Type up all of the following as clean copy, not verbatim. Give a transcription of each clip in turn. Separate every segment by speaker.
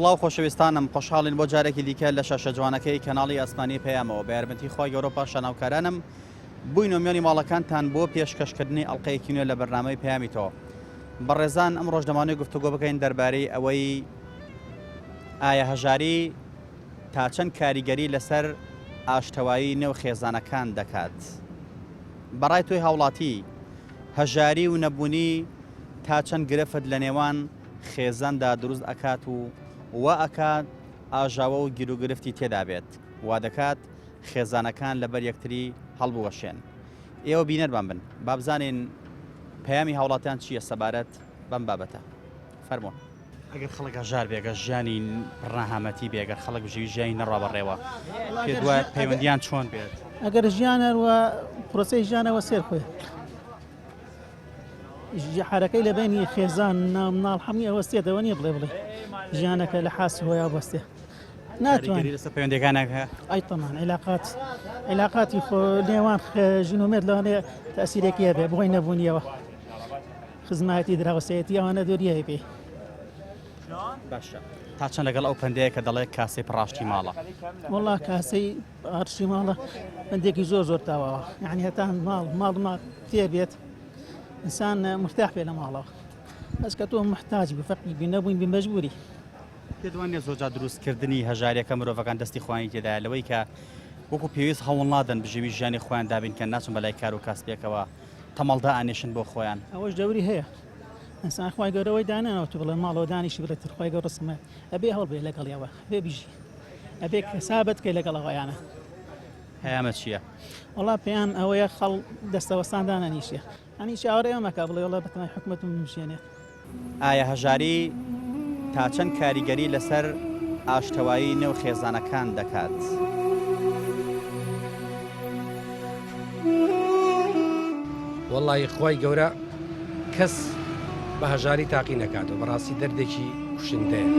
Speaker 1: سڵاو خۆشەویستانم خۆشحاڵین بۆ جارێکی دیکە لە شاشە جوانەکەی کەناڵی ئەسمانی پەیامەوە بە یارمەتی خۆی گەورە پاشە ناوکارانم بووین نۆمیۆنی ماڵەکانتان بۆ پێشکەشکردنی ئەڵلقەیەکی نوێ لە بەرنامەی پەیامی تۆ بەڕێزان ئەم ڕۆژ دەمانێت گفتوگۆ بکەین دەربارەی ئەوەی ئایا هەژاری تا چەند کاریگەری لەسەر ئاشتەوایی نێو خێزانەکان دەکات بەڕای تۆی هاوڵاتی هەژاری و نەبوونی تا چەند گرفت لە نێوان خێزاندا دروست ئەکات و وا ئەکات ئاژاوە و گیرروگرفتی تێدا بێت وا دەکات خێزانەکان لەبەر یەکتری هەڵبوەشێن ئێوە بینەرمان بن با بزانین پەیامی هاوڵاتیان چییە سەبارەت بەم بابەتە فەرمۆ ئەگەر خەڵک هەژار بێگە ژیانی ڕاهامەتی بێگەر خەڵک ژیوی ژیانی نەڕوا بەڕێوە پێ دوای پەیوەندیان چۆن بێت
Speaker 2: ئەگەر ژیان هەروە پرۆسەی ژیانەوە سێر خۆی حرەکەی لە بینی خێزان ناڵ هەمووی ئەوەستێتەوە نییە بڵێ ژیانەکە لە حاس هۆیا بەستێ ناتوانێت
Speaker 1: لەسەر پەیوەندەکانەکە
Speaker 2: ئەی تەمان عیلاقاتی خۆ نێوان ژنومێت لەوانەیە تەسیرێکی هەبێ بۆی نەبوونیەوە خزمەتی دراوسەتی ئەوانە دووریە پێی
Speaker 1: باشە تا چەند لەگەڵ ئەو پەندەیە کە دەڵێت کاسەی پڕاشتی ماڵە
Speaker 2: وەڵا کاسەی ئارشی ماڵە پندێکی زۆر تاواوە یعنی هەتان ماڵ تێ بێت ئینسان مرتاح بێ لە ماڵەوە بەس کە تۆ محتاج بفەقی بی نەبووین بی مەجبوری
Speaker 1: پێدوانێت زۆرجار دروستکردنی هەژاریەکە مرۆڤەکان دەستی خوانی تێدایە لەوەی کە وەکو پێویست هەوڵ نادەن بژێوی ژیانی خۆیان دابین کە ناچن بەلای کار و کاسبێکەوە تەمەڵدا ئانێشن بۆ خۆیان
Speaker 2: ئەوەش دەوری هەیە ئەسان خخوای گەورەوەی دانانەوە تو بڵێ ماڵەوە دانیشی بڵێت خخوای گەور ڕسمە ئەبێ هەڵبێ لەگەڵیەوە بێ بیژی ئەبێ کەسابەت کەی لەگەڵەوەیانە
Speaker 1: هەیامە چییە؟
Speaker 2: وڵا پێیان ئەوەیە خەڵ دەستەوەستاندانە نیشە ئەنی چاوەڕێ ئەمەکە بڵێ وڵا بەتەمای حکومەتم نووسێنێت
Speaker 1: ئایا هەژاری تا چەند کاریگەری لەسەر ئاشتەوایی نێو خێزانەکان دەکات
Speaker 3: وەڵی خۆی گەورە کەس بە هەژاری تاقی نەکاتەوە بەڕاستی دەردێکی کوشندەیە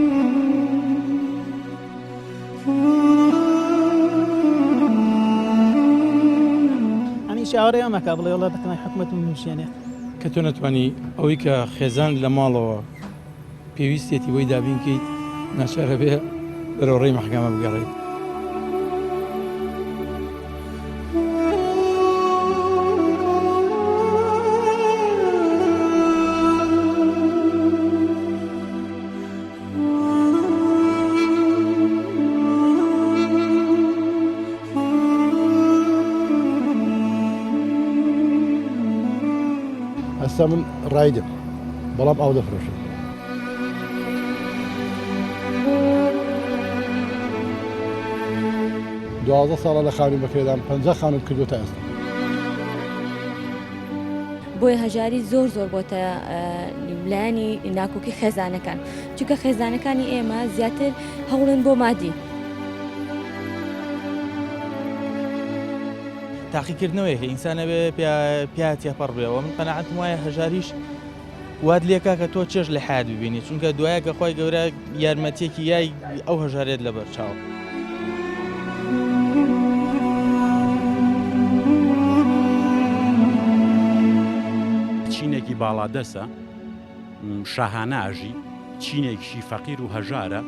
Speaker 2: ئەنی چاوەڕێ ئەمەکە بڵێ وڵا بەتەمای حکومەتم نووسێنێت
Speaker 4: کە تۆ نەتوانی ئەوەی کە خێزان لە ماڵەوە پێویستێتی بۆی دابینکەیت ناچارە بێ بەرەوڕێی مەحکەمە بگەڕێت
Speaker 5: ئەستا من ڕایدم بەڵام ئاو دەفرۆشم دوازدە ساڵە لە خانووی بەفێدام 50 خانوم کردو تا ئێستا
Speaker 6: بۆی هەژاری زۆر بۆتە لایانی ناکۆکی خێزانەکان چونکە خێزانەکانی ئێمە زیاتر هەوڵن بۆ مادی
Speaker 7: تاقیکردنەوەی ئینسانە بێ پیاتی پەڕ بێەوە من قەنەعەتم وایە هەژاریش واد لێکا کە تۆ چێژ لە حیات ببینی چونکە دوایە کە خۆی گەورە یارمەتێکی یای ئەو هەژارێت لە بەرچاوە
Speaker 8: چینێکی باڵادەسە شاهاناژی چینێکیشی فەقیر و هەژارە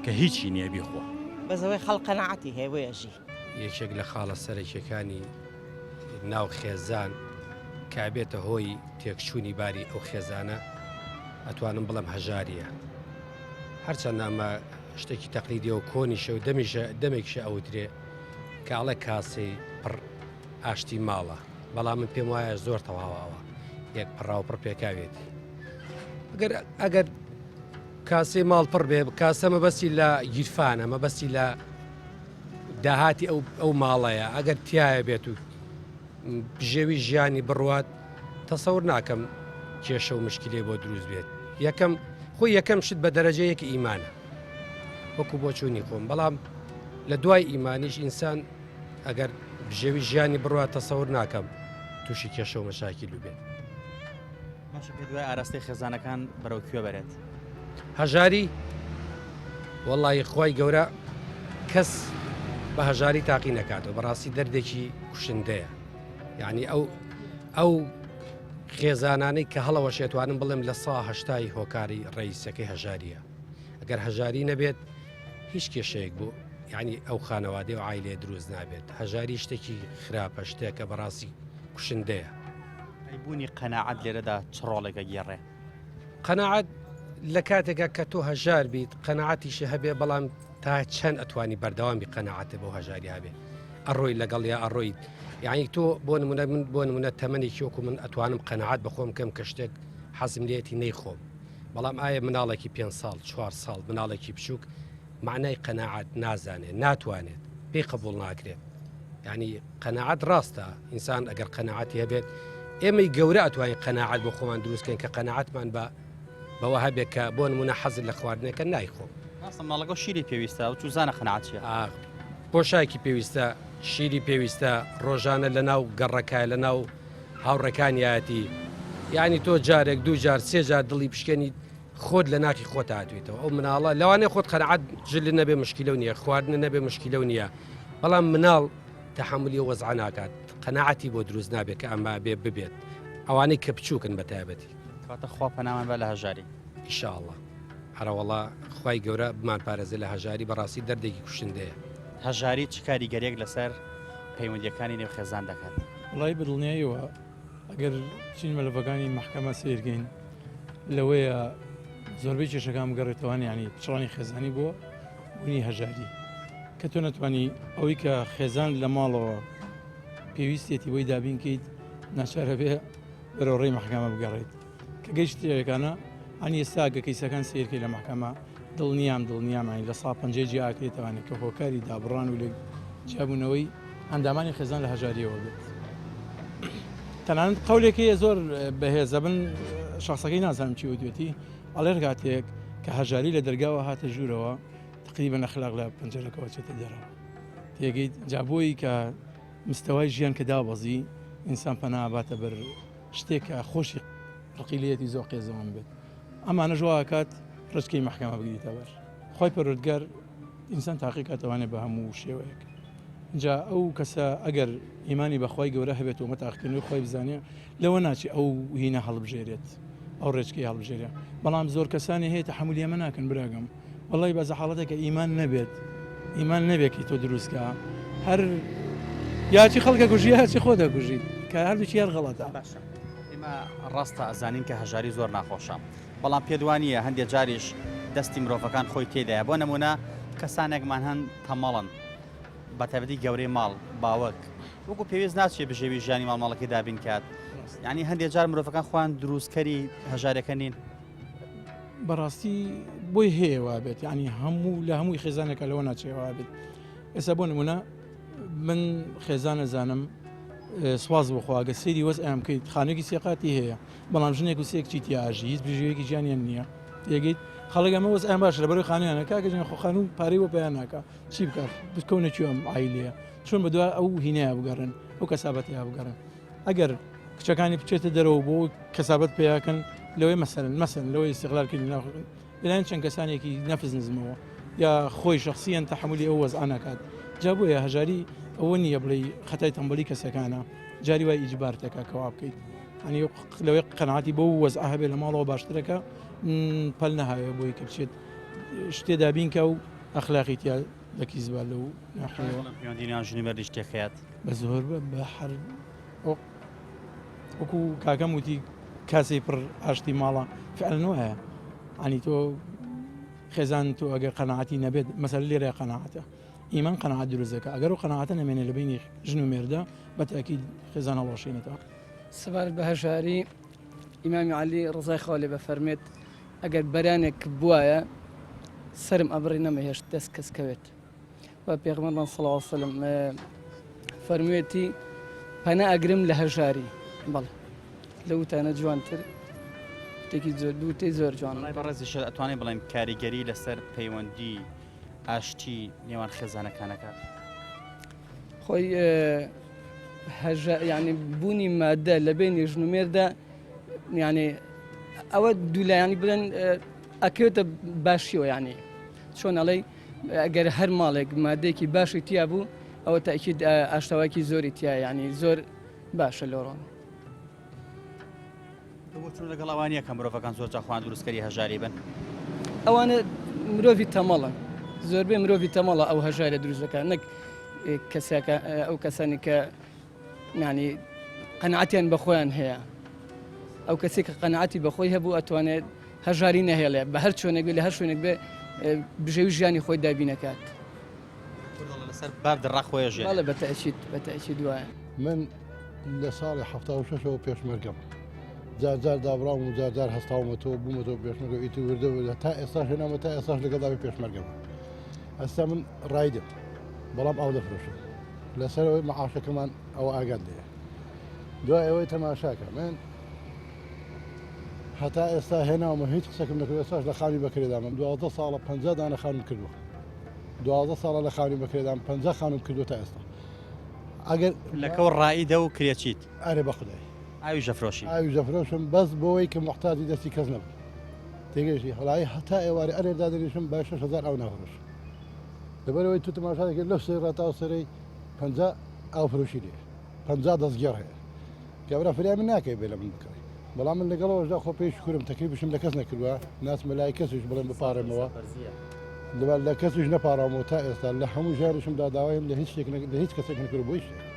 Speaker 8: کە هیچی نییە بیخۆ
Speaker 9: بەزەوەی خەڵق قەنەعەتی هەیەوەیەژی
Speaker 3: یەکێک لە خاڵە سەرەکیەکانی ناو خێزان کابێتە هۆی تێکچوونی باری ئەو خێزانە ئەتوانم بڵم هەژاریە هەرچەند ئەمە شتێکی تەقلیدیە و کۆنیشە و دەمێکشە ئەوترێ کاڵە کاسی پڕ ئاشتی ماڵە بەڵام من پێم وایە زۆر تەواوەوە یەک پڕاوپڕ پێکاوێتی ئەگەر کاسێ ماڵ پڕ بێ کاسە مەبەستی لە گیرفانە مەبەستی لە داهاتی ئەو ماڵەیە ئەگەر تایە بێت و ژێوی ژیانی بڕوات تەسەور ناکەم کێشە و مشکلێ بۆ دروست بێت خۆی یەکەم شت بە دەرەجەیەکی ئیمانە وەکو بۆ چوونی خۆم بەڵام لە دوای ئیمانیش ئینسان ئەگەر ژێوی ژیانی بڕوات تەسەور ناکەم تووشی کێشە و مەشاکیل بێت
Speaker 1: باشە پێ دوای ئاراستی خێزانەکان بەرەو کوێ بەرێت
Speaker 3: هەژاری وەڵی خۆی گەورە کەس بە هەژاری تاقی نەکاتەوە بەڕاستی دەردێکی کوشندەیە یعنی ئەو خێزانانەی کە هەڵەوە شێتوانم بڵێم لە 180 هۆکاری ڕئیسەکەی هەژاریە ئەگەر هەژاری نەبێت هیچ کێشەیەک بوو یعنی ئەو خانەوادەی و عیلێ دروست نابێت هەژاری شتێکی خراپە شتێکە بەڕاستی کوشندەیە
Speaker 1: بوونی قەناعەت لێرەدا چ ڕۆڵێکە گێڕێ
Speaker 3: قەناعەت لە کاتێکە کە تۆ هەژار بیت قەناعەتیشە هەبێ بەڵام تا چەند ئەتوانی بەردەوامی قەناعەتە بۆ هەژاری هەبێ ئەڕۆی لەگەڵ یا ئەڕۆیت یعنی تۆ بۆ نمونە من بۆ نمونە تەمەنێکی وەکو من ئەتوانم قەناعەت بەخۆم کەم کە شتێک حەزم لێتی نەیخۆم بەڵام ئایا مناڵێکی 5 ساڵ 4 ساڵ مناڵێکی بچووک معنای قەناعەت نازانێت ناتوانێت پێی قبول ناکرێت یعنی قەناعەت ڕاستە ئینسان ئەگەر قەناعەتی هەبێت ئێمەی گەورە ئەتوانین قەناعەت بۆ خۆمان دروستکەین کە قەناعەتمان بەوە هەبێت کە بۆ نمونە حەزت لە خواردنەکە نایخۆم
Speaker 1: ماڵەکە شیری پێویستە و چوزانە قەناعەتیە
Speaker 3: پۆشایکی پێویستە شیری پێویستە ڕۆژانە لە ناو گەڕەکە لە ناو هاوڕەکانیەتی یعنی تۆ جارێک دوو جار سێ جار دڵی پشکێنی خۆت لە ناکی خۆت هاتوێتەوە ئەو مناڵە لەوانەیە خۆت قەناعەت جل نەبێ مشکلە نییە خواردنە نەبێ مشکلە نییە بەڵام مناڵ تەحملی وەزع ناکات قەناعەتی بۆ دروست نابێت کە ئەمە بێ ببێت ئەوانەی کە بچووکن بە تایبەتی
Speaker 1: کاتە خوا پەنامان بە لە هەژاری
Speaker 3: ئیشاءڵڵا هەرەوەڵا خوای گەورە بمان پارێزە لە هەژاری بەڕاستی دەردێکی کوشندەیە
Speaker 1: هەژاری چ کاریگەریەک لەسەر پەیوەندیەکانی نێو خێزان دەکات
Speaker 4: وڵی بدڵنیاییەوە ئەگەر چین مەلەفەکانی محکەمە سیرگەین لەوەیە زۆربەی کێشەکان بگەڕێتەوەوان ینی چڕانی خێزانی بۆ بوونی هەژاری کە تۆ نەتوانی ئەوەی کە خێزان لە ماڵەوە پێویستێتی بۆی دابینکەیت ناچارە بێ بەرەوڕێی محکەمە بگەڕێت کە گەیشتەکانە ئەنی ئێستا گە کەیسەکان سیرکەی لە محکەمە دڵنیامانی لە سا پەنجێجی ئاکرێتەوانێت کە هۆکاری دابڕان و لە جیابوونەوەی ئەندامانی خێزان لە هەژاریەوە بێت تەنانەت قەولێکی زۆر بەهێزە بن شخصەکەی نازانم چی وتوێتی ئەڵێر کاتێک کە هەژاری لە دەرگاوە هاتە ژوورەوە تقریبا نەخلاق لە پەنجەرەکەەوە چێتە دەرەوە تێگەیت جابۆی کە مستەوای ژیان کە دابەزی ئینسان پەناباتە بەر شتێک کە خۆشی ڕقیلەتی زۆر قێزەوەم بێت ئەمانە ژوا کات ڕچکەی محکەمە بگریتە بەر خۆی پەروەردگار ئینسان تاقی کاتەوانێت بە هەموو شێوەیەک جا ئەو کەسە ئەگەر ئیمانی بەخوای گەورە هەبێت و مەتاقیکردنەوەی خۆی بزانێ لەوە ناچی ئەو هینە هەڵبژێرێت ئەو ڕێچکەی هەڵبژێرە بەڵام زۆر کەسانی هەیە تەحمولی ئەمە ناکەن براگەم وەڵی بەزە حاڵەتێکە ئیمان نەبێت ئیمان نەبێکی تۆ دروستکە هەر یاچی خەڵکە کوژی یاچی خۆ دەکوژیت کە هەردووچی هەر غەڵەتە
Speaker 1: ئێمە ڕاستە ئەزانین کە هەژاری زۆر ناخۆشە بەڵام پێدوانیە هەندێک جاریش دەستی مرۆڤەکان خۆی تێدایە بۆ نمونە کەسانێکمان هەن تەمەڵن بە تایبەتی گەورەی ماڵ باوەک وەکو پێویست ناچێت بژێوی ژیانی ماڵماڵەکەی دابین کات یعنی هەندێک جار مرۆڤەکان خۆیان دروستکەری هەژارەکە نین
Speaker 4: بەڕاستی بۆی هەیەوا بێت ینی هەموو لە هەمووی خێزانێکە لەوە ناچێوا بێت ئێستا بۆ نمونە من خێزانە زانم سواز بخواگە سێری وەز ئەم بکەیت خانێکی سێقاتی هەیە بەڵام ژنێک و سێکچی تیاژی هیچ بژێوەیەکی ژیانیان نییە تێگەیت خەڵک ئەمە وەز ئەم باشە لە بەرەوەی خانیانە کاکەژن خۆخان و پارەی وە پێیان ناکە چی بکات بکەونەکوێ ئەم عیلەیە چۆن بەدوای ئەو هینەیە بگەڕن ئەو کەسابەتەیە بگەڕن ئەگەر کچەکانی بچێتە دەرەوە بۆ کەسابەت پێیاکەن لەوەی مەسەن لەوەی استیغلالکردن ناوخن لەلایەن چەند کەسانێکی نەفز نزمەوە یا خۆی شخصیان تەحملی ئەو وەزع ناکات جا بۆیە هەژاری ئەوە نییە بڵێ خەتای تەمبەلی کەسەکانە جاری وای ئیجبار تێکا کەوا بکەیت ئەنی لەوەی قەناعەتی بۆ وەزع هەبێ لە ماڵەوە باشترەکە پەل نەهاوێ بۆی کە بچێت شتێ دابینکە و ئەخلاقی تیا لەکی زبال لەو
Speaker 1: پەیوەندیان ژنی بەردی شتێکیات
Speaker 4: بە زۆر بە هەر وەکو کاکەم وتی کاسی پڕ ئاشتی ماڵە فعلن وایە ئەنی تۆ خێزان تۆ ئەگەر قەناعەتی نەبێت مەسەلە لێرە قەناعەتە ئیمان قەناعەت دروستەکە ئەگەر و قەناعەتە نەمێنێ لە بینی ژن و مێردە بەتاکید خێزان هەڵەشێنێتەوە
Speaker 10: سەبارەت بە هەژاری ئیمامی عەلی ڕزای خوا لێ بەفەرمێت ئەگەر بەرانێک بوایە سرم ئەبڕی نەمەهێشت دەست کەسکەوێت و پێغمبەر صلی الله علیه و سلم فەرموویەتی پەنا ئەگرم لە هەژاری بەڵێ لەوتانە جوانتر شتێکی زۆر دووتەی زۆر جوان
Speaker 1: بەڕێزیش ئەتوانێت بڵێم کاریگەری لەسەر پەیوەندی ئاشتی نێوان خێزانەکانەکە
Speaker 10: خۆی ینی بوونی مادە لە بینی ژن و مێردا ینی ئەوە دوولایانی بڵێن ئەکەوێتە باشیەوە ینی چۆن ئەڵێ ئەگەر هەر ماڵێک مادەیەکی باشی تیا بوو ئەوە تاکید ئاشتەواکی زۆری تیا ینی زۆر باشە لۆڕۆن
Speaker 1: لەگەڵ ئەوانیە کە مرۆڤەکان زۆر جاخواان دروستکەری هەژاری بن
Speaker 10: ئەوانە مرۆڤی تەمەڵن زۆربەی مرۆڤی تەمەڵە ئەو هەژارە دروستەکە نەک کەسێکە ئەو کەسانی کە نانی قەنعەتیان بەخۆیان هەیە ئەو کەسێک کە قەنعەتی بەخۆی هەبوو ئەتوانێت هەژاری نەهێڵێ بە هەر چۆنێک بێ لە هەر شوێنێک بێ بژێوی ژیانی خۆی دابینەکات
Speaker 1: لەسەر بارد ڕەخۆیژێ
Speaker 10: بەڵێ بەتەئکید وایە
Speaker 5: من لە ساڵی 76ەوە پێشمەرگەم جار دابراوم و جار هەستاومەتەوە بوومەتەوە پێشمەرگە ئیتی وردە تا ئێستاش هێنامە تا ئێستاش لەگەڵداوی پێشمەرگەم ئەستا من ڕایدم بەڵام ئاو دەفرۆشم لەسەرەوەی مەعاشەکەمان ئەوە ئاگان دەیە دوای ئەوەی تەماشاکە من هەتا ئێستا هێناومە هیچ قسەکەم نەکرد ئێستاش لە خانی بەکرێدامم 12 ساڵە 50 دانە خانم کردووە 12 ساڵە لە خانی بەکرێدام 50 خانم کردو تا ئێستا ئەگەر
Speaker 1: لەکەو ڕائیدە و کرێچیت
Speaker 5: ئارێ بە خودای
Speaker 1: ئاوی ژەفرۆشی
Speaker 5: ئاوی ژەفرۆشم بەس بۆەوەی کە محتاجی دەستی کەس نەبوو تێگەشتی هەڵایی هەتا ئێوارە ئەرێ دادەنیشم با 6,000 ئەو نافرۆش لەبەرەوەی تو تەماشا دەکرد لەو سێ ڕێتاو سەرەی 50 ئاو فرۆشی لێ 50 دەستگێڕ هەیە پیاورە فریا من ناکەی بێ لە من بکڕی بەڵام من لەگەڵەوەشدا خۆ پێی شکرم تەکلیفشم لە کەس نەکردووە ناچمە لای کەسیش بڵێم بپارێمەوە لە کەسیش نەپاڕامەوە تا ئێستا لە هەموو ژیانشمدا داوایم لە هیچ کەسێک نەکرد بۆی شتێک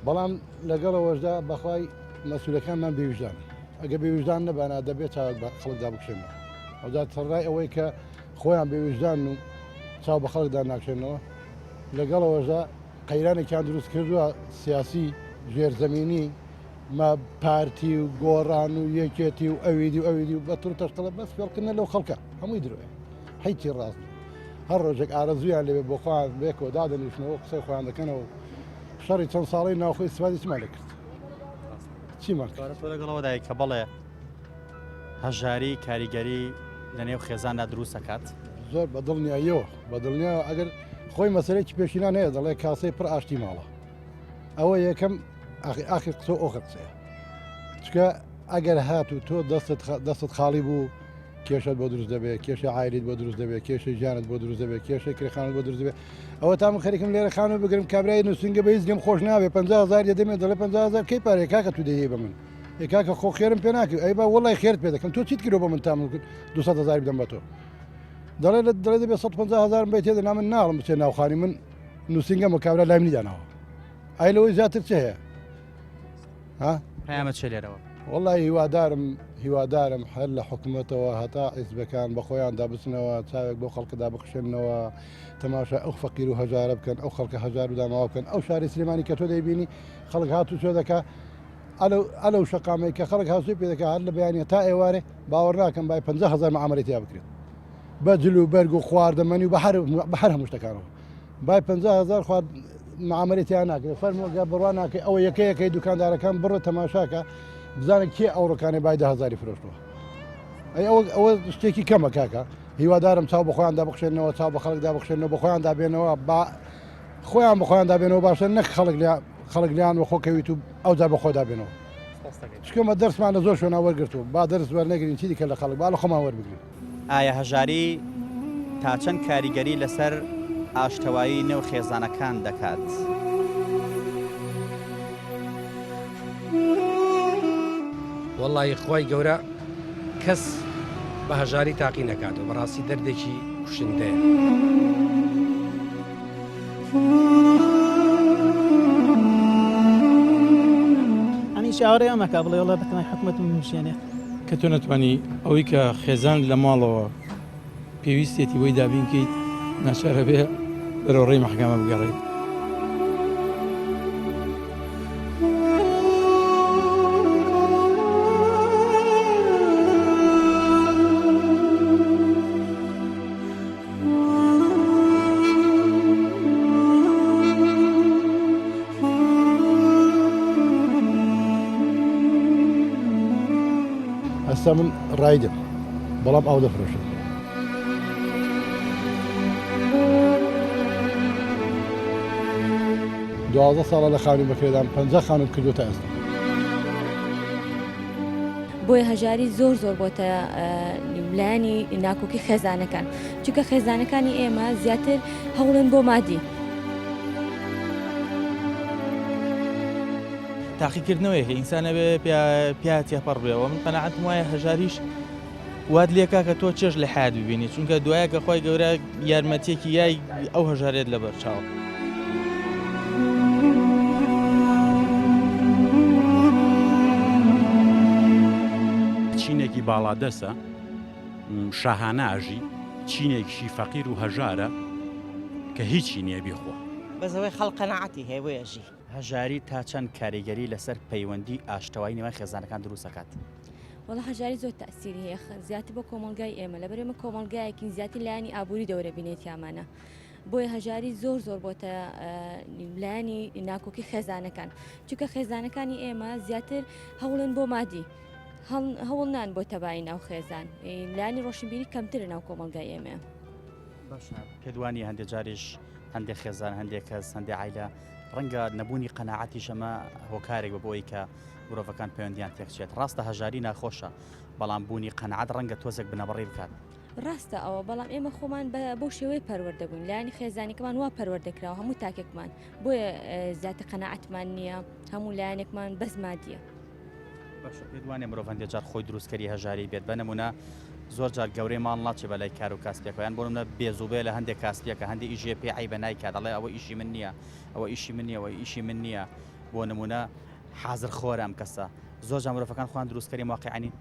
Speaker 5: بەڵام لەگەڵەوەشدا بەخوای مەسئولەکانمان بێویژدان ئەگە بێویژدان نەبانە دەبێت چاوک بە خەڵکدا بکشێنەوە ئەودا سەرڕای ئەوەی کە خۆیان بێویژدان و چاو بە خەڵکدا ناکشێنەوە لەگەڵەوەشدا قەیرانێکیان دروست کردووە سیاسی ژێرزەمینی ما پارتی و گۆڕان و یەکێتی و ئەویدی و ئەویدی و بەتر تەشکەڵە بەس فێڵکردنە لەو خەڵکە هەمووی درۆێ هیچی ڕاست هەر ڕۆژێک ئارەزویان لێبێ بۆ خۆیان بێکەوە دادەنیشنەوە قسەی خۆیان دەکەنەوە شەڕی چەند ساڵی ناوخۆی استفادی چمان لە کرد چیمان
Speaker 1: لەگەڵەوەدای کە بەڵێ هەژاری کاریگەری لە نێو خێزاندا دروست دەکات
Speaker 5: زۆر بەدڵنیاییەوە بەدڵنیایە ئەگەر خۆی مەسەرێکی پێشینان هەیە دەڵێ کاسەی پڕ ئاشتی ماڵە ئەوە یەکەم ئاخر قسە ئۆخر قسەیە چکە ئەگەر هات و تۆ دەستت خاڵی بوو کێشت بۆ دروست دەبێت کێشە عایلیت بۆ دروست دەبێت کێشە ژیانت بۆ دروست دەبێت کێشە کرێخانت بۆ دروست دەبێت ئەوە تا من خەریکم لێرە خانە بگرم کابرای نووسنگە بە هیچ لێم خۆش نابێت 50,000 دەمێت دەڵێ 50,000 کەی پارێ کاکە تو دەیە بە من کاکە خۆ خێرم پێ ناکرد ئەی با وەڵی خێرت پێ دەکەم تۆ چیت کرد بە من تا من کرد 200,000 بدەم بە تۆ دەڵێ دەبێت 150,000 بێت تێدا نامن ناڵم بچێ ناوخانی من نووسنگەمە کابرا لایم نیدانەوە ئای لەوەی زیاتر چ هەیە ها
Speaker 1: پەیامەت چێ لێرەوە
Speaker 5: والله هیوادارم هەر لە حکوومەتەوە هەتا حیزبەکان بە خۆیان دابچنەوە چاوێک بۆ خەڵکەدا بخشێنەوە تەماشا ئەو فەقیر و هەژارە بکەن ئەو خەڵکە هەژار و داماوە بکەن ئەو شاری سلێمانی کە تۆ دەیبینی خەڵک هاتو چۆ دەکا ئەلەو شەقامەی کە خەڵک هاوسوی پێ دەکا هەر لە بەیانە تا ئێوارێ باوەڕ ناکەم بای 50,000 معاملەتی بکرێت بەجل و بەرگ و خواردەمەنی و بەهەر هەموو شتەکانەوە بای 50,000 خوارد معاملەتیان ناکرێت فەرموگە بڕوا ناکەی ئەوە یەکەیەکەی دوکاندارەکان بڕە تەماشاکە بزانێت کێ ئەوڕەکانی بای 10,000 فرۆشتووە ئەوە شتێکی کەمە کاکە هیوادارم چاو بە خۆیان دابخشێنەوە چاو بە خەڵک دابخشێنەوە بە خۆیان دابێنەوە خۆیان بە خۆیان دابێنەوە باشە نەک خەڵک لیان و خۆکەویت و ئەو جا بە خۆ دابێنەوە چکەمە دەرسمان لە زۆر شوێنە وەرگرتووە با دەرس وەرنەگرین چی دیکە لە خەڵک با لە خۆمان وەربگرین
Speaker 1: ئایا هەژاری تا چەند کاریگەری لەسەر ئاشتەوایی نێو خێزانەکان دەکات
Speaker 3: وەڵی خۆی گەورە کەس بە هەژاری تاقی نەکاتەوە بەڕاستی دەردێکی کوشندەیە
Speaker 2: ئەنی شاوەڕێ ئەمەکە بڵێ وڵا بەتەمای حکوومەت نووسێنێ
Speaker 4: کە تۆ نەتوانی ئەوەی کە خێزان لە ماڵەوە پێویستێتی وەی دابینکەیت ناچارە بێ بەرەوڕێی مەحکەمە بگەڕێت
Speaker 5: ئەستا من ڕایدم بەڵام ئاو دەفرۆشم دوازدە ساڵە لە خانی بەکرێدام 50 خانم کردو تا ئێستا
Speaker 6: بۆیە هەژاری زۆر بۆتە لایانی ناکۆکی خێزانەکان چونکە خێزانەکانی ئێمە زیاتر هەوڵن بۆ مادی
Speaker 7: تاقیکردنەوەی ئینسانە بێ پیاتی پەڕ بێەوە من قەنەعەتم وایە هەژاریش واد لێکا کە تۆ چێژ لە حیات ببینی چونکە دوایە کە خۆی گەورە یارمەتێکی یای ئەو هەژارێت لە بەرچاو.
Speaker 8: چینێکی باڵادەسە شاهانە ئاژی چینێکشی فەقیر و هەژارە کە هیچی نییە بیخۆ
Speaker 9: بەزەوەی خەڵق قەناعەتی هەیەژی
Speaker 1: هەژاری تا چەند کاریگەری لەسەر پەیوەندی ئاشتەوای نێوان خێزانەکان دروست دەکات.
Speaker 6: وڵا هەژاری زۆر تەسیری هەیە زیاتر بۆ کۆمەلگای ئێمە لە بەرێمە کۆمەلگایەکی زیاتر لایانی ئابووری دەورە بینێت یامانە بۆیە هەژاری زۆر بۆتە لایانی ناکۆکی خێزانەکان چونکە خێزانەکانی ئێمە زیاتر هەوڵن بۆ مادی هەوڵ نان بۆ تەبایی ناو خێزان لایانی ڕۆشنبیری کەمترە ناو کۆمەلگای ئێمە.
Speaker 1: پێدوانی هەندێک جاریش هەندێک خێزان هەندێک کەس هەندێک عایلە ڕەنگە نەبوونی قەناعەتی شەمە هۆکارێک بە بۆی کە مرۆڤەکان پەیوەندیان تێکچێت. ڕاستە هەژاری ناخۆشە بەڵام بوونی قەناعەت ڕەنگە تۆزێک بنەبڕی بکات.
Speaker 6: ڕاستە ئەوە بەڵام ئێمە خۆمان بۆ شێوەی پەروەردەبوون لایانی خێزانێکمان وا پەروەردەکراوە هەموو تاکێکمان بۆیە زیاتر قەناعەتمان نییە هەموو لایەنێکمان بەس مادیە.
Speaker 1: باشە پێدوانێ مرۆڤ هەندێک جار خۆی دروستکەری هەژاری بێت بە نمونە زۆر جار گەورەی ماڵ ناچێ بەلای کار و کاسپێکیان بۆ منە بێزوبێ لە هەندێک کاسپێکە هەندێک ئیژێ پێ عیبە نایکات دەڵێ ئەوە ئیشی من نییە ئەوە ئیشی من نییە ئەوە ئیشی من نییە بۆ نمونە حازر خۆرە ئەم کەسە زۆر جار مرۆڤەکان خۆیان دروستکەری واقعانی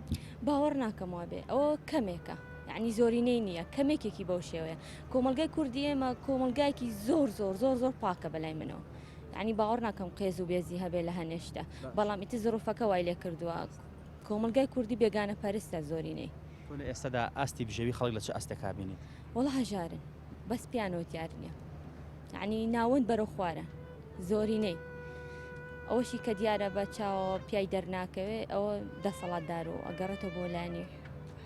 Speaker 6: باوەڕ ناکەمەوە بێ ئەوە کەمێکە یعنی زۆرینەی نییە کەمێکێکی بەو شێوەیە کۆمەلگای کوردی ئێمە کۆمەلگایکی زۆر پاکە بەلای منەوە یعنی باوەڕ ناکەم قێز و بێزی هەبێ لە هەنێشتا بەڵام ئیتر زۆرفەکە وای لێ کردووە کۆمەلگای کوردی بێگانە پەرستە زۆرینەی.
Speaker 1: لە ئێستادا ئاستی بژێوی خەڵک لە چه ئەستێکا بینیت؟
Speaker 6: وەڵا هەژارن بەس پیانەوە دیار نییە یعنی ناوەند بەرەو خوارە زۆرینەی ئەوەشی کە دیارە بە چاوە پیای دەرناکەوێ ئەوە دەسەڵاتدار و ئەگەڕێتەوە بۆ لایانی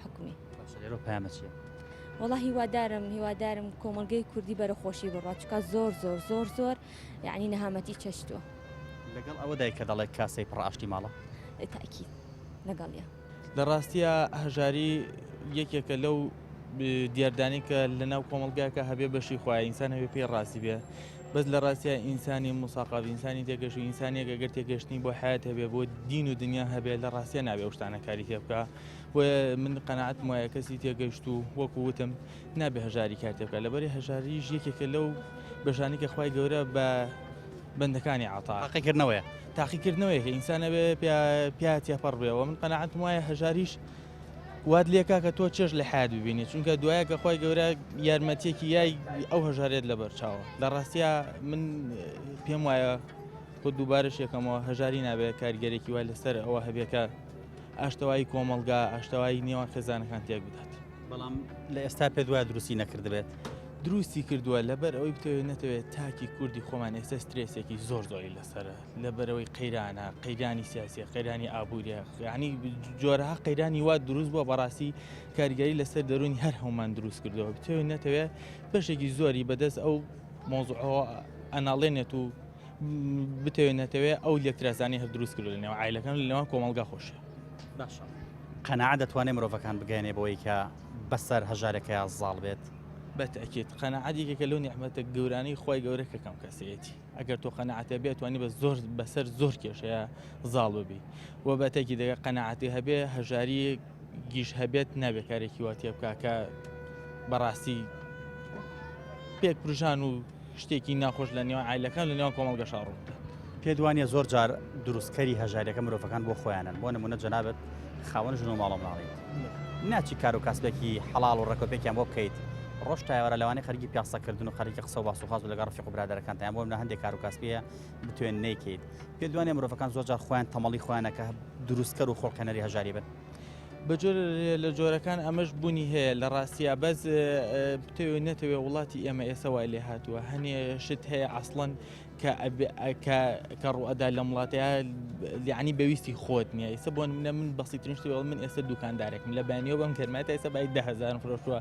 Speaker 6: حکومی.
Speaker 1: لێرە پەیامە چییە؟
Speaker 6: وەڵا هیوادارم کۆمەلگەی کوردی بەرە خۆشی بڕات چکە زۆر یعنی نەهامەتی چەشتووە.
Speaker 1: لەگەڵ ئەوەدای کە دەڵێت کاسەی پڕ ئاشتی ماڵە؟
Speaker 6: تاکید لەگەڵیە.
Speaker 7: لە ڕاستیە هەژاری یەکێکە لەو دیاردانی کە لە ناو کۆمەلگاکە هەبێ بەشی خوای ئینسان هەبێ پێی ڕاستی بێ بەس لە ڕاستیە ئینسانی مساقاف ئینسانی تێگەشت و ئینسانێک ئەگەر تێگەشتنی بۆ حیات هەبێ بۆ دین و دنیا هەبێ لە ڕاستیە نابێ ئەو شتانە کاری تێ بکە بۆیە من قەناعەتم وایە کەسی تێگەشت و وەکو وتم نابێ هەژاری کار تێ بکە لەبەری هەژاریش یەکێکە لەو بەشانی کە خوای گەورە بە بەندەکانی عەتا
Speaker 1: تاقیکردنەوەیە
Speaker 7: تاقیکردنەوەی کە ئینسانە بێ پیاتیا پەڕ بێەوە من قەناعەتم وایە هەژاریش واد لێکا کە تۆ چێژ لە حیات ببینی چونکە دوایە کە خۆی گەورە یارمەتێکی یای ئەو هەژارێت لە بەرچاوە لە ڕاستیە من پێم وایە خۆ دووبارەش یەکەمەوە هەژاری نابێت کاریگەرێکی وای لەسەر ئەوە هەبێکە ئاشتەوایی کۆمەلگا ئاشتەوایی نێوان خێزانەکان تێک بدات.
Speaker 1: بەڵام لە ئێستا پێ دوای دروستی نەکردبێت
Speaker 7: دروستی کردووە لەبەر ئەوەی بتەوێت نەتەوێت تاکی کوردی خۆمان ئێستا سترێسێکی زۆری لەسرە لەبەرەوەی قەیرانە قەیرانی سیاسی قەیرانی ئابوووریە ینی جۆرەها قەیرانی وا دروست بووە بەڕاستی کاریگەری لەسەر دەرونی هەر هەومان دروست کردەوە بتەوێت نەتەوێت بەشێکی زۆری بەدەست ئەو مۆزوعەوە ئەناڵێنێت و بتەوێت نەتەوێت ئەو یەکترازانی هەر دروست کردو لەنێوە عایلەکان لەوان کۆمەلگا خۆشە.
Speaker 1: باشە قەناعەت دەتوانێت مرۆڤەکان بگەێنێ بۆی کە بەسەر هەژارەکە زاڵ بێت
Speaker 7: بەتەکێت قەناعەتێکێکە لەو نیحمەتە گەورانەی خۆی گەورە کە کەم کەسەیەتی ئەگەر تۆ قەناعەتە بێت توانی بەسەر زۆر کێشەیە زاڵ ببی وە بەتەکی دەگە قەناعەتی هەبێ هەژاری گیش هەبێت نابێت کارێکی واتێ بکە کە بەڕاستی پێک پرژان و شتێکی ناخۆش لە نێوان عایلەکان لە نێوان کۆمەڵگە شاڕوودا.
Speaker 1: پێدوانە زۆر جار دروستکەری هەژارەکە مرۆڤەکان بۆ خۆیانن بۆ نمونە جەنابەت خاوەن ژن و ماڵە مناڵی ناچی کار و کاسبێکی حەڵاڵ و ڕێکۆپێکیان بۆ بکەیت ڕۆژ تایوەرە لەوانەیە خەرگی پیاسەکردن و خەریکی قسە و باس و خاز لەگەڵ ڕەفیق و برادەرەکانتان بۆ منە هەندێک کار و کاسبیە بتوێن نەیکەیت. پێدوانێ مرۆڤەکان زۆر جار خۆیان تەمەڵی خۆیانەکە دروستکەر و خۆڵکەنەری هەژاری بن.
Speaker 7: بەجۆر لە جۆرەکان ئەمەش بوونی هەیە لە ڕاستیە بەس بتەوێت نەتەوێت وڵاتی ئێمە ئێستا وای لێ هاتووە هەنێ شت هەیە عەسڵەن کە ڕوئەدا لە وڵاتەیە یعنی بەویستی خۆت نییە ئێستا بۆ من بەسیترین شتەوە من ئێستا دوکاندارێکم لە بەیانیەوە بەم کەرماتە ئێستا باید 10,000 فرۆشتووە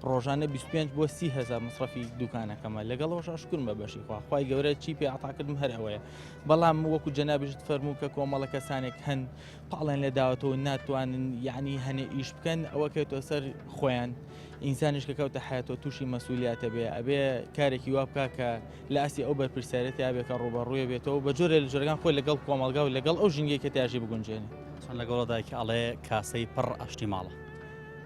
Speaker 7: ڕۆژانە 25 بۆ 30,000 مصرفی دوکانەکەمە لەگەڵەوەش ئاشکرم بە بەشی خوای گەورە چی پێ عەتاکردم هەر ئەوەیە بەڵام وەکو جەنابیشت فەرموو کە کۆمەڵە کەسانێک هەن پاڵیان لە داوەتەوە ناتوانن یعنی هەنێ ئیش بکەن ئەوە کەوتۆ سەر خۆیان ئینسانیش کە کەوتە حیاتەوە تووشی مەسئولیاتە بێ ئەبێ کارێکی وا بکە کە لە ئاسی ئەو بەرپرسیارەتی ئابێ کە ڕوبەڕوویە بێتەوە بە جۆرە لە جۆرەکان خۆی لەگەڵ کۆمەڵگا و لەگەڵ ئەو ژینگەی کە تیاژی بگونجێنێ
Speaker 1: چۆن لەگەڵەدای کە ئەڵێ کاسەی پڕ ئاشتی ماڵە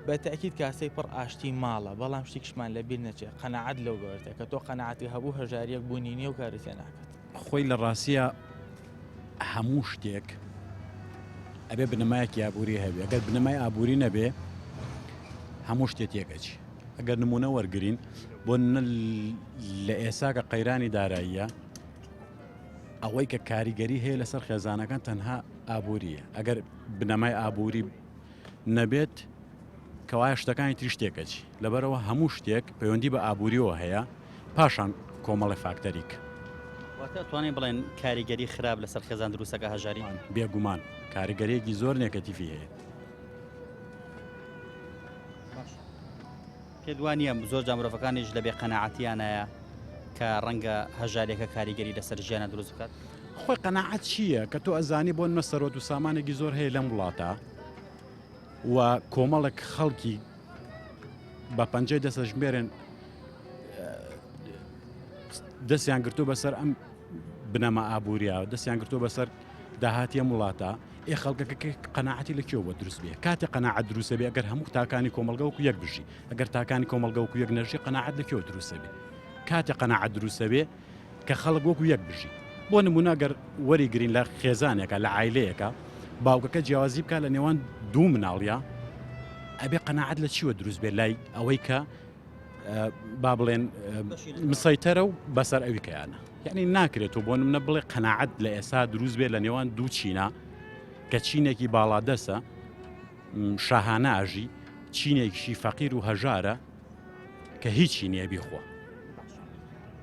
Speaker 7: بە تاکید کاسەی پڕ ئاشتی ماڵە بەڵام شتێکشمان لە بیر نەچێت قەنەعەت لەو گەورەتە کە تۆ قەنەعەتی هەبوو هەژاریەک بوونی نییە و کارت لێ ناکات
Speaker 8: خۆی لە ڕاستیە هەموو شتێک ئەبێ بنەمایەکی ئابووری هەبێ ئەگەر بنەمای ئابووری نەبێ هەموو شتێک تێکەچی ئەگەر نمونە وەرگرین بۆ لە ئێساکە قەیرانی داراییە ئەوەی کە کاریگەری هەیە لەسەر خێزانەکان تەنها ئابووریە ئەگەر بنەمای ئابووری نەبێت کەوایە شتەکانی تری شتێکەچی لەبەرەوە هەموو شتێک پەیوەندی بە ئابووریەوە هەیە پاشان کۆمەڵی فاکتەریک
Speaker 1: توانین بڵێن کاریگەری خراپ لەسەر خێزان دروستەکە هەژاری
Speaker 8: بێگومان کاریگەریەکی زۆر نێگەتیڤی هەیە
Speaker 1: پێ دوانیە زۆر جا مرۆڤەکانیش لە بێ قەنەعەتیانەیە کە ڕەنگە هەژارێکە کاریگەری لەسەر ژیانە دروست بکات
Speaker 8: خۆی قەنەعەت چییە کە تۆ ئەزانی بۆ نەسەرۆت و سامانێکی زۆر هەیە لەم وڵاتە و کۆمەڵێک خەڵکی بە پەنجەی دەسەژمێرن دەستیان گرتو بەسەر ئەم بنەمە ئابووریە دەستیان گرتو بەسەر داهاتیە وڵاتە ئێ خەڵکەکە قەنەعەتی لەکوێوە بە دروست بێ کاتێ قەنەعەت دروستە بێ ئەگەر هەموو تاکانی کۆمەلگە وەکو یەک بژی ئەگەر تاکانی کۆمەلگە وەکو یەک نەژی قەنەعەت لەکوێوە دروستە بێ کاتێ قەنەعەت دروستە بێ کە خەڵک وەکو یەک بژی بۆ نمونە ئەگەر وەریگرین لە خێزانێکە لە عایلەیەکە باوکەکە جیاوازی بکات لە نێوان دوو مناڵیە ئەبێ قەنەعەت لە چیوە دروست بێ لای ئەوەی کە با بڵێن مسەیتەرە و بەسەر ئەوی کەیانە یعنی ناکرێتەوە بۆ نمونە بڵێ قەنەعەت لە ئێستا دروست بێت لە نێوان دوو چینە کە چینێکی باڵادەسە شاهانە ئاژی چینێکیشی فەقیر و هەژارە کە هیچی نییە بیخوا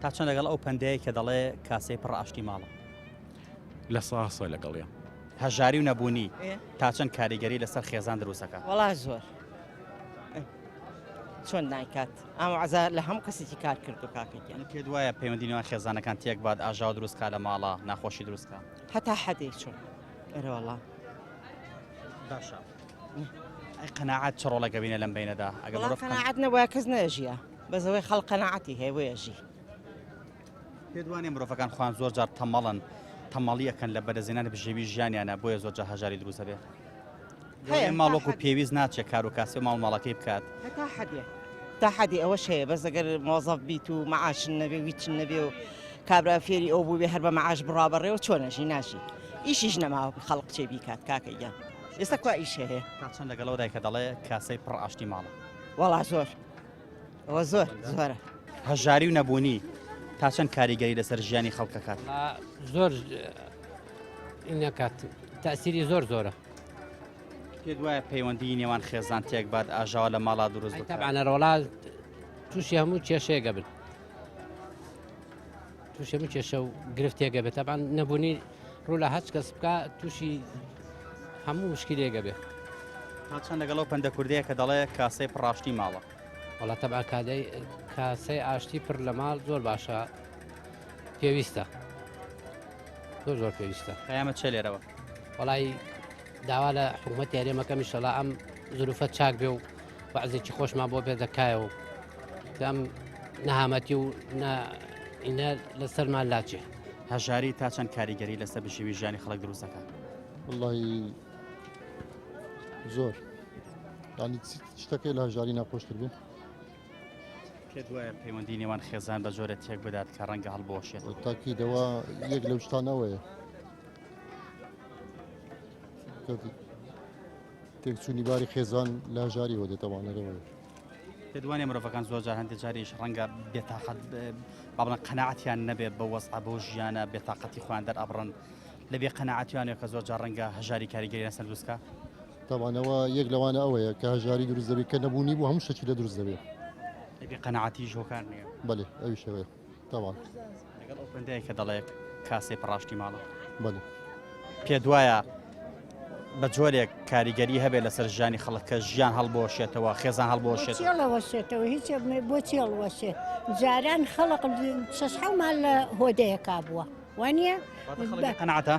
Speaker 1: تا چەند لەگەڵ ئەو پەندەیە کە دەڵێ کاسەی پڕ ئاشتی ماڵە
Speaker 8: لە ساسە لەگەڵیە
Speaker 1: هەژاری و نەبوونی تا چەند کاریگەری لەسەر خێزان دروستەکە
Speaker 9: وەڵا زۆر چۆن نایکات ئەم عەزا لە هەموو کەسێکی کار کرد و کاکەیان
Speaker 1: پێ دوایە پەیوەندی نێوان خێزانەکان تێک باد ئاژاو دروستکە لە ماڵە ناخۆشی دروستکە
Speaker 9: هەتا حەدێک چۆن ئەرەوەڵا
Speaker 1: باشە ئەی قەنەعەت چ ڕۆڵێکە بینە لەم بینەدا ئەگەر مرۆڤ
Speaker 9: قەنەعەت نەبووە کەس نەژیە بەزەوەی خەڵق قەنەعەتی هەیە بۆ ژی
Speaker 1: پێ دوانێ مرۆڤەکان خۆیان زۆر جار تەمەڵن تەمەڵیەکەن لە بەرەزێنانی بژێوی ژیانیانە بۆیە زۆر جا هەژاری دروستە بێ ماڵۆک و پێویست ناچێت کار و کاسی ماڵ ماڵەکەی بکات
Speaker 9: هەتا حەدێ تا حەدی ئەوەش هەیە بەس ئەگەر مۆزەف بیت و مەعاشن نەبێ ویچن نەبێ و کابرا فێری ئەو بوو بێ هەر بە مەعاش بڕابەڕێەوە چۆنەژی ناشی ئیشیش نەماوە خەڵق چێ بیکات کاکەیان ئێستا کوا ئیش هەیە
Speaker 1: تا چەند لەگەڵەوەدای کە دەڵێ کاسەی پڕ ئاشتی ماڵە
Speaker 9: وەڵا زۆر ئەوە زۆر زۆرە
Speaker 1: هەژاری و نەبوونی تا چەند کاریگەری لەسەر ژیانی خەڵکەکات
Speaker 11: زۆر ئینەکات تەسیری زۆر زۆرە
Speaker 1: پێ دوایە پەیوەندی نێوان خێزان تێک باد ئاژاوە لە ماڵا دروست بکات
Speaker 11: تەبعەنە ڕۆڵا تووشی هەموو کێشەیەگە بن تووشی هەموو کێشە و گرفتێگە بێت تەبعەن نەبوونی ڕوو لە هەچ کەس بکە تووشی هەموو مشکلێگە بێ
Speaker 1: تا چەند لەگەڵەوە پەندە کوردەیە کە دەڵێ کاسەی پڕاشتی ماڵە
Speaker 11: وڵا تەبع کاسەی ئاشتی پڕ لە ماڵ زۆر باشە پێویستە زۆر پێویستە
Speaker 1: قیامەت چێ لێرەوە
Speaker 11: وڵی داوا لە حکوومەت یاریمەکەم ئینشەڵا ئەم زروفە چاک بێ و بەعزێکی خۆشمان بۆ پێ دەکایەوە ئەم نەهامەتی و ئینە لەسەرمان لاچێ
Speaker 1: هەژاری تا چەند کاریگەری لەسەر بژێوی ژیانی خەڵک دروستەکە
Speaker 5: والله زۆر ینی شتەکەی لە هەژاری ناخۆشتر بێ
Speaker 1: پێ دوایە پەیوەندی نێوان خێزان بە جۆرە تێک بدات کە ڕەنگە هەڵبۆشێت
Speaker 5: تاکیدەوە یەک لەو شتانەوەیە تێکچوونی باری خێزان لە هەژاریەوە دێتەوانەرەوە
Speaker 1: پێ دوانێ مرۆڤەکان زۆر جار هەندێک جاریش ڕەنگە بێتاقەت با بڵێن قەنەعەتیان نەبێت بە وەزع بەو ژیانە بێتاقەتی خۆیان دەرئەبڕن لەبێ قەنەعەتیانێ کە زۆر جار ڕەنگە هەژاری کاریگەری لەسەر دروستکە
Speaker 5: تاوانەوە یەک لەوانە ئەوەیە کە هەژاری دروست دەبێت کە نەبوونی بوو هەموو شتێکی لە دروست دەبێت
Speaker 1: لەبێ قەنەعەتی هۆکار نییە
Speaker 5: بەڵێ ئەوی شەوەیە تاوان
Speaker 1: لەگەڵ ئەو پەندەیە کە دەڵێ کاسەی پڕاشتی ماڵە
Speaker 5: بەڵێ
Speaker 1: پێ دوایە بە جۆرێک کاریگەری هەبێت لەسەر ژیانی خەڵکە ژیان هەڵبۆشێتەوە خێزان هەڵبۆشێت
Speaker 12: هەڵەوەشێتەوە هیچ بۆ چێڵوەشێ جاران خەڵق شەشحەومان لە هۆدەیەکا بووە وانە
Speaker 1: قەنەعەتە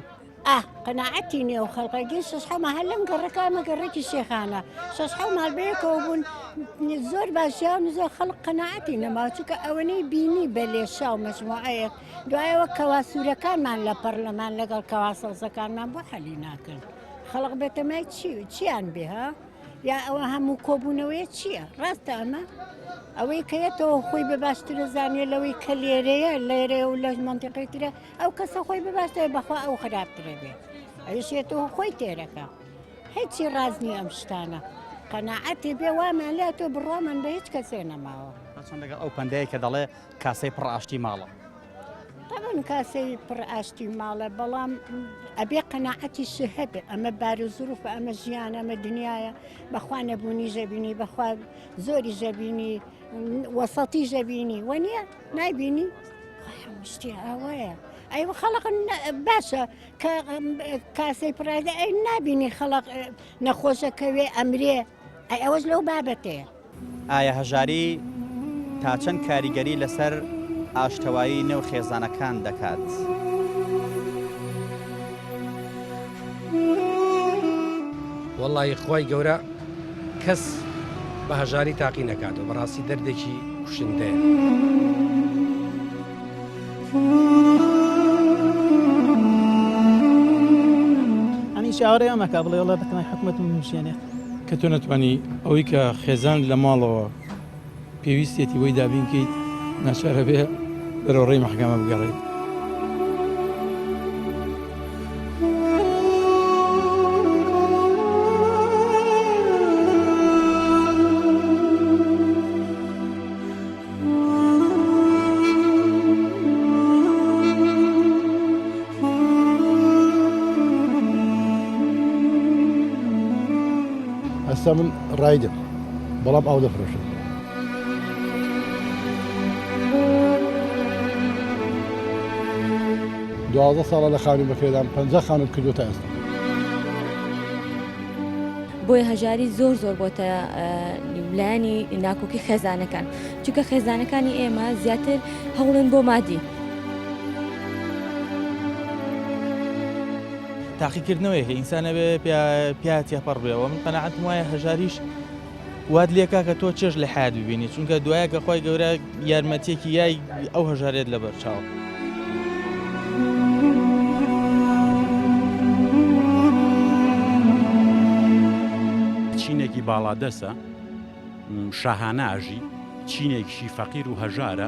Speaker 12: قەنەعەتی نییە و خەڵقەگەی شەشحەومە هەر لەم گەڕەکەمە گەڕێکی شێخانە شەشحەو ماڵبەیەکەوە بوون زۆر باشیان زۆر خەڵق قەنەعەتی نەماوە چونکە ئەوەنەی بینی بە لێشا و مەجموعەیەک دوایەوە کەواسوورەکانمان لە پەرلەمان لەگەڵ کەواسەڵزەکانمان بۆ حەلی ناکەن خەڵق بێتەمای چیان بێ ها یا ئەوە هەموو کۆبوونەوەی چییە؟ ڕاستە ئەمە؟ ئەوەی کەیەتەوە خۆی بەباشترە زانێ لەوەی کە لێرەیە لێرە و لە منتیقی ترە ئەو کەسە خۆی بباشتە بەخوا ئەو خراپترە بێ ئەوشێتەوە خۆی تێرەکە هیچی ڕازنی ئەم شتانە قەناعەتی بێ وامان لێ تۆ بڕۆمان بە هیچ کەسێ نەماوە
Speaker 1: چۆن لەگەڵ ئەو پەندەیە کە دەڵێ کاسەی پڕ ئاشتی ماڵە
Speaker 12: طبعا کاسەی پڕ ئاشتی ماڵە بەڵام ئەبێ قەناعەتی هەبێ ئەمە بار و زروف ئەمە ژیان ئەمە دنیاە بەخوا نەبوونی ژەبینی بەخوا زۆری ژەبینی وەسەتی ژەبینی وەنیە نایبینی شتی ئەوەیە ئەیوە خەڵق باشە کە کاسەی پڕایدە ئەی نابینی خەڵق نەخۆشەکەوێ ئەمرێ ئەی ئەوەش لەو بابەتەیە
Speaker 1: ئایا هەژاری تا چەند کاریگەری لەسەر ئاشتەوایی نێو خێزانەکان دەکات
Speaker 3: وەڵی خۆی گەورە کەس بە هەژاری تاقی نەکاتەوە بەڕاستی دەردێکی کوشندەیە
Speaker 2: ئەنی شاوەڕێ ئەمەکە بڵێ وڵات دەکەن حکومەت نووسێنێت
Speaker 4: کە تۆ نەتوانی ئەوەی کە خێزان لە ماڵەوە پێویستێتی وەی دابینکەیت ناچارە بێ بەرەوڕێی مەحکەمە بگەڕێت
Speaker 5: ئەستا من ڕایدم بەڵام ئاو دەفرۆشم دوازدە ساڵە لە خانوو بەکرێدام 50 خانوم کردو تا ئێستا
Speaker 6: بۆیە هەژاری زۆر بۆتە لایانی ناکۆکی خێزانەکان چونکە خێزانەکانی ئێمە زیاتر هەوڵن بۆ مادی
Speaker 7: تاقیکردنەوەی ئینسانە بێ پیاتی پڕ بێەوە من قەناعەتم وایە هەژاریش واد لێکا کە تۆ چێژ لە حیات ببینی چونکە دوایە کە خۆی گەورە یارمەتێکی یای ئەو هەژارێت لە بەرچاو
Speaker 8: چینێکی باڵادەسە شاهاناژی چینێکشی فەقیر و هەژارە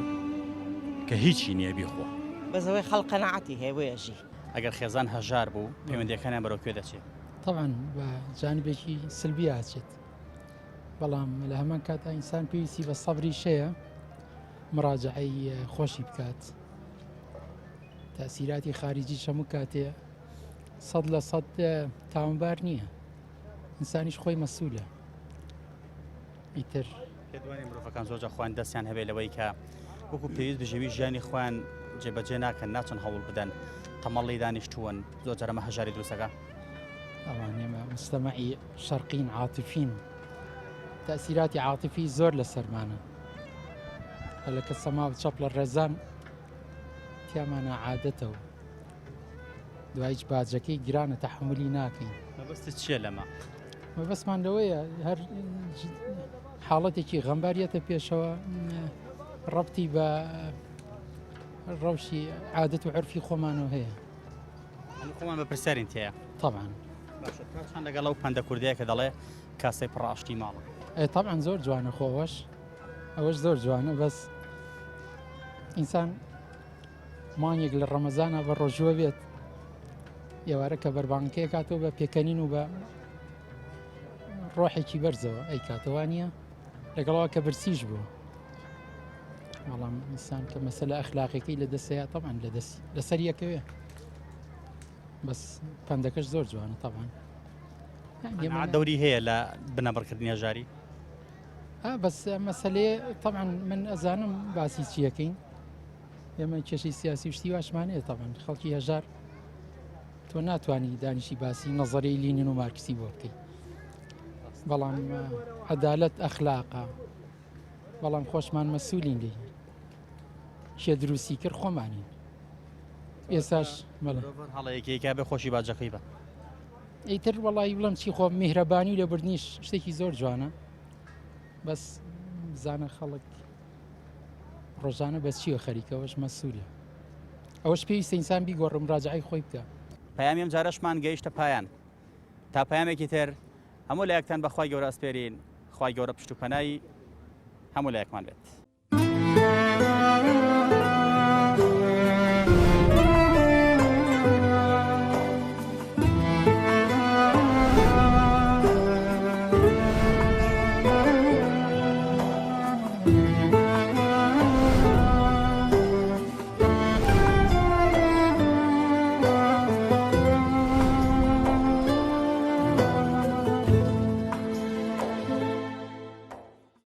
Speaker 8: کە هیچی نییە بیخۆ
Speaker 9: بەزەوەی خەڵق قەناعەتی هەیەوەیەژی
Speaker 1: ئەگەر خێزان هەژار بوو پەیوەندیەکانیان بەرەو کوێ دەچێت
Speaker 13: طبعا بە جانبێکی سلبی ئاچێت بەڵام لە هەمان کاتا ئینسان پێویستی بە سەبری شەیە مراجعەی خۆشی بکات تاسیراتی خارجی هەموو کاتێ 100% تاوانبار نییە ئینسانیش خۆی مەسوولە ئیتر
Speaker 1: پێدوانی مرۆڤەکان زۆرجە خۆیان دەستیان هەبێت لەوەی کە وەکو پێویست بژێوی ژیانی خۆیان جێبەجێ ناکەن ناچەند هەوڵ بدەن تەمەڵی دانیشتوون زۆر جارەمە هەژاری دروستەکە
Speaker 13: ئەوان ئێمە مستەمەعی شەرقین عاتفین تەسیراتی عاتفی زۆر لە سەرمانە هەلە کە سەما چەپ لە ڕێزان تیامانە عادەتەوە دوای هیچ باجەکەی گرانە تەحملی ناکەین
Speaker 1: مەبەستت چییە لەمە؟
Speaker 13: مەبەستمان لەوەیە هەر حاڵەتێکی غەمباریەتە پێشەوە ڕەبتی بە ڕەوشی عادەت و عرفی خۆمانەوە هەیە
Speaker 1: خۆمان بە پرسیارین تەیە
Speaker 13: طبعا
Speaker 1: چەند لەگەڵ ئەو پەندە کوردەیە کە دەڵێ کاسەی پڕ ئاشتی ماڵە
Speaker 13: طبعا زۆر جوانە خۆوەش ئەوەش زۆر جوانە بەس ئینسان مانگێک لە ڕەمەزانە بە ڕۆژوە بێت ئێوارە کە بەربانکەیە کاتەوە بە پێکەنین و بە ڕۆحێکی بەرزەوە ئەی کاتەوانە لەگەڵەوە کە برسیش بوو بەڵام ئینسان کە مەسەلە ئەخلاقیەکەی لە دەستەیە طبعا لەسەر یەکەوێ بەس پەندەکەش زۆر جوانە طبعا
Speaker 1: دەوری هەیە لە بنەبڕکردنی هەژاری
Speaker 13: بەس مەسەلەیە طبعا من ئەزانم باسی چیەکەین ئێمە کێشەی سیاسی شتی واشمانەیە طبعا خەڵکی هەژار تۆ ناتوانانی دانیشی باسی نەزەرەی لینین و مارکسی بۆ بکەیت بەڵام عەدالەت ئەخلاقە بەڵام خۆشمان مەسوولین لێ شێ دروستی کرد خۆمانین ئێساش
Speaker 1: هەڵەیەکێکا بێ خۆشی باجەکەی بە
Speaker 13: ئیتر وەڵی بڵم چی خۆ میهرەبانی و لێبوردنیش شتێکی زۆر جوانە بەس زانە خەڵک ڕۆژانە بەس چیوە خەریکەوەش مەسوولە ئەوەش پێویستە ئینسان بیگۆڕ مراجعەی خۆی بکە
Speaker 1: پەیامی ئەم جارەشمان گەیشتە پایان تا پەیامێکی تر هەموو لایەکتان بەخوای گەورە ئەسپێرین، خوای گەورە پشت و پەنای هەموو لایەکمان بێت.